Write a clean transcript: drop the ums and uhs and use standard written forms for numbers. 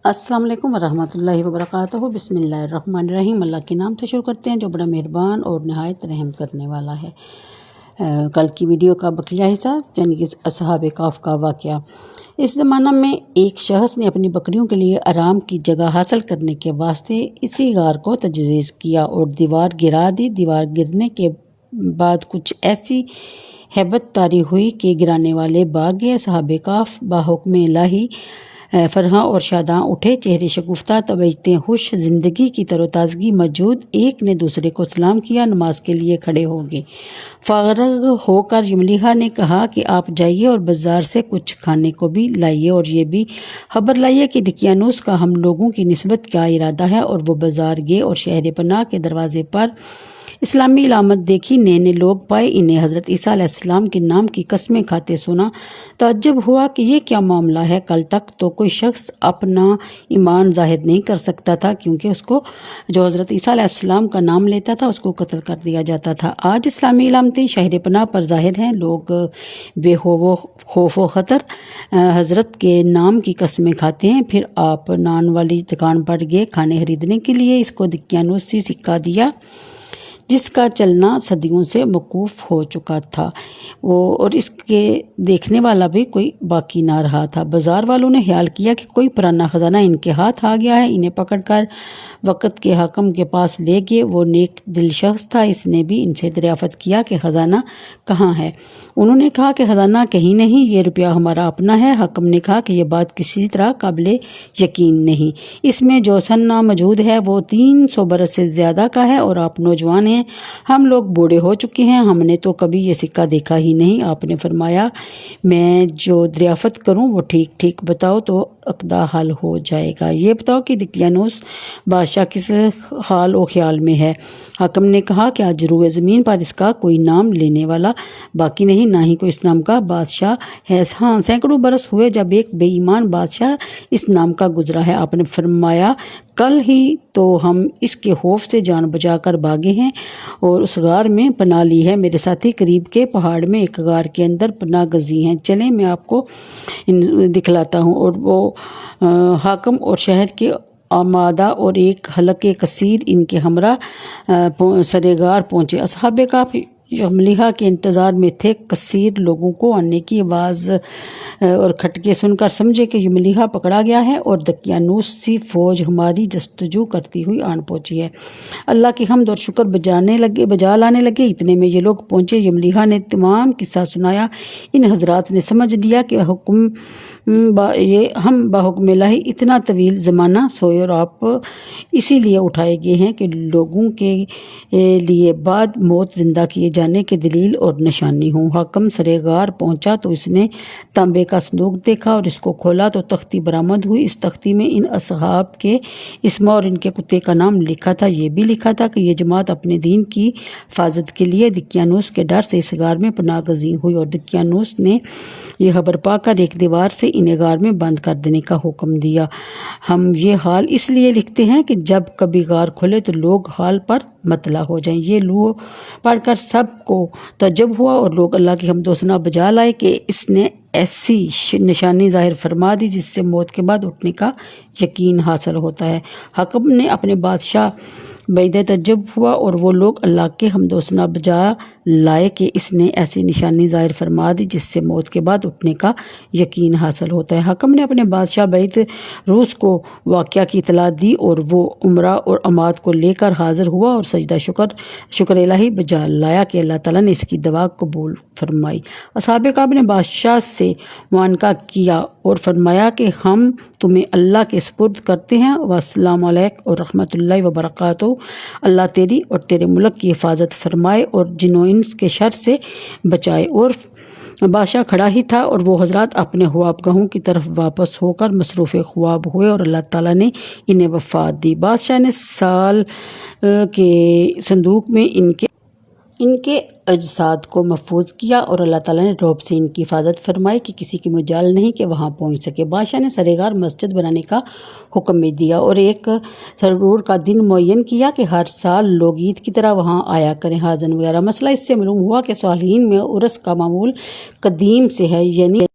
السلام علیکم ورحمۃ اللہ وبرکاتہ۔ بسم اللہ الرحمن الرحیم۔ اللہ کے نام سے شروع کرتے ہیں جو بڑا مہربان اور نہایت رحم کرنے والا ہے۔ کل کی ویڈیو کا بقیہ حصہ یعنی کہ اصحاب کہف کا واقعہ۔ اس زمانہ میں ایک شخص نے اپنی بکریوں کے لیے آرام کی جگہ حاصل کرنے کے واسطے اسی غار کو تجویز کیا اور دیوار گرا دی۔ دیوار گرنے کے بعد کچھ ایسی ہیبت طاری ہوئی کہ گرانے والے بھاگ گئے۔ اصحاب کہف بحکم الہی فرحاں اور شاداں اٹھے، چہرے شگفتہ، طبیعتیں خوش، زندگی کی تر و تازگی موجود۔ ایک نے دوسرے کو سلام کیا، نماز کے لیے کھڑے ہو گئے۔ فارغ ہو کر یملیحا نے کہا کہ آپ جائیے اور بازار سے کچھ کھانے کو بھی لائیے اور یہ بھی خبر لائیے کہ دقیانوس کا ہم لوگوں کی نسبت کیا ارادہ ہے۔ اور وہ بازار گئے اور شہر پناہ کے دروازے پر اسلامی علامت دیکھی، نئے نئے لوگ پائے، انہیں حضرت عیسیٰ علیہ السلام کے نام کی قسمیں کھاتے سنا۔ تعجب ہوا کہ یہ کیا معاملہ ہے۔ کل تک تو کوئی شخص اپنا ایمان ظاہر نہیں کر سکتا تھا کیونکہ اس کو جو حضرت عیسیٰ علیہ السلام کا نام لیتا تھا اس کو قتل کر دیا جاتا تھا۔ آج اسلامی علامتیں شہر پناہ پر ظاہر ہیں، لوگ بے خوف و خطر حضرت کے نام کی قسمیں کھاتے ہیں۔ پھر آپ نان والی دکان پر گئے کھانے خریدنے کے لیے۔ اس کو دقیانوس سے سکہ دیا جس کا چلنا صدیوں سے موقوف ہو چکا تھا اور اس کے دیکھنے والا بھی کوئی باقی نہ رہا تھا۔ بازار والوں نے خیال کیا کہ کوئی پرانا خزانہ ان کے ہاتھ آ گیا ہے، انہیں پکڑ کر وقت کے حاکم کے پاس لے گئے۔ وہ نیک دل شخص تھا، اس نے بھی ان سے دریافت کیا کہ خزانہ کہاں ہے۔ انہوں نے کہا کہ خزانہ کہیں نہیں، یہ روپیہ ہمارا اپنا ہے۔ حاکم نے کہا کہ یہ بات کسی طرح قابل یقین نہیں، اس میں جو سنہ موجود ہے وہ 300 برس سے زیادہ کا ہے اور آپ نوجوان ہیں، ہم لوگ بوڑھے ہو چکے ہیں، ہم نے تو کبھی یہ سکہ دیکھا ہی نہیں۔ آپ نے فرمایا میں جو دریافت کروں وہ ٹھیک ٹھیک بتاؤ تو عقدہ حل ہو جائے گا۔ یہ بتاؤ کہ دقیانوس بادشاہ کس حال و خیال میں ہے۔ حاکم نے کہا کہ آج روئے زمین پر اس کا کوئی نام لینے والا باقی نہیں، نہ ہی کوئی اس نام کا بادشاہ ہے۔ ہاں، سینکڑوں برس ہوئے جب ایک بے ایمان بادشاہ اس نام کا گزرا ہے۔ آپ نے فرمایا کل ہی تو ہم اس کے خوف سے جان بچا کر بھاگے ہیں اور اس غار میں پناہ لی ہے۔ میرے ساتھی قریب کے پہاڑ میں ایک غار کے اندر پناہ گزین ہیں، چلیں میں آپ کو دکھلاتا ہوں۔ اور وہ حاکم اور شہر کے آمادہ اور ایک حلقے کثیر ان کے ہمراہ سرے غار پہنچے۔ اصحاب کہف یملیحا کے انتظار میں تھے۔ کثیر لوگوں کو آنے کی آواز اور کھٹکے سن کر سمجھے کہ یملیحا پکڑا گیا ہے اور دقیانوسی فوج ہماری جستجو کرتی ہوئی آن پہنچی ہے۔ اللہ کی حمد اور شکر بجا لانے لگے۔ اتنے میں یہ لوگ پہنچے۔ یملیحا نے تمام قصہ سنایا۔ ان حضرات نے سمجھ لیا کہ ہم بحکم الہی اتنا طویل زمانہ سوئے اور آپ اسی لیے اٹھائے گئے ہیں کہ لوگوں کے لیے بعد موت زندہ کیے جانے کے دلیل اور نشانی ہوں۔ حاکم سرے غار پہنچا تو اس نے تانبے کا صندوق دیکھا اور اس کو کھولا تو تختی برآمد ہوئی۔ اس تختی میں ان اصحاب کے اسم اور ان کے کتے کا نام لکھا تھا۔ یہ بھی لکھا تھا کہ یہ جماعت اپنے دین کی حفاظت کے لیے دقیانوس کے ڈر سے اس غار میں پناہ گزین ہوئی اور دقیانوس نے یہ خبر پا کر ایک دیوار سے انہیں غار میں بند کر دینے کا حکم دیا۔ ہم یہ حال اس لیے لکھتے ہیں کہ جب کبھی غار کھلے تو لوگ حال پر مطلع ہو جائیں۔ یہ لوح پڑھ کر سب کو تعجب ہوا اور لوگ اللہ کی حمد و ثنا بجا لائے کہ اس نے ایسی نشانی ظاہر فرما دی جس سے موت کے بعد اٹھنے کا یقین حاصل ہوتا ہے۔ حاکم نے اپنے بادشاہ بعد تعجب ہوا اور وہ لوگ اللہ کے حمد و ثنا بجا لائے کہ اس نے ایسی نشانی ظاہر فرما دی جس سے موت کے بعد اٹھنے کا یقین حاصل ہوتا ہے۔ حاکم نے اپنے بادشاہ بعد روس کو واقعہ کی اطلاع دی اور وہ امراء اور عماد کو لے کر حاضر ہوا اور سجدہ شکر الہی بجا لایا کہ اللہ تعالیٰ نے اس کی دعا قبول فرمائی۔ اصحاب کہف نے بادشاہ سے معانقہ کیا اور فرمایا کہ ہم تمہیں اللہ کے سپرد کرتے ہیں۔ والسلام علیکم اور رحمۃ اللہ وبرکاتہ۔ اللہ تیری اور تیرے ملک کی حفاظت فرمائے اور جن و انس کے شر سے بچائے۔ اور بادشاہ کھڑا ہی تھا اور وہ حضرات اپنے خواب گاہوں کی طرف واپس ہو کر مصروف خواب ہوئے اور اللہ تعالیٰ نے انہیں وفات دی۔ بادشاہ نے سال کے صندوق میں ان کے اجساد کو محفوظ کیا اور اللہ تعالیٰ نے رعب سے ان کی حفاظت فرمائی کہ کسی کی مجال نہیں کہ وہاں پہنچ سکے۔ بادشاہ نے سرے غار مسجد بنانے کا حکم بھی دیا اور ایک سرور کا دن معین کیا کہ ہر سال لوگ عید کی طرح وہاں آیا کریں۔ حاضن وغیرہ مسئلہ اس سے معلوم ہوا کہ صالحین میں عرس کا معمول قدیم سے ہے، یعنی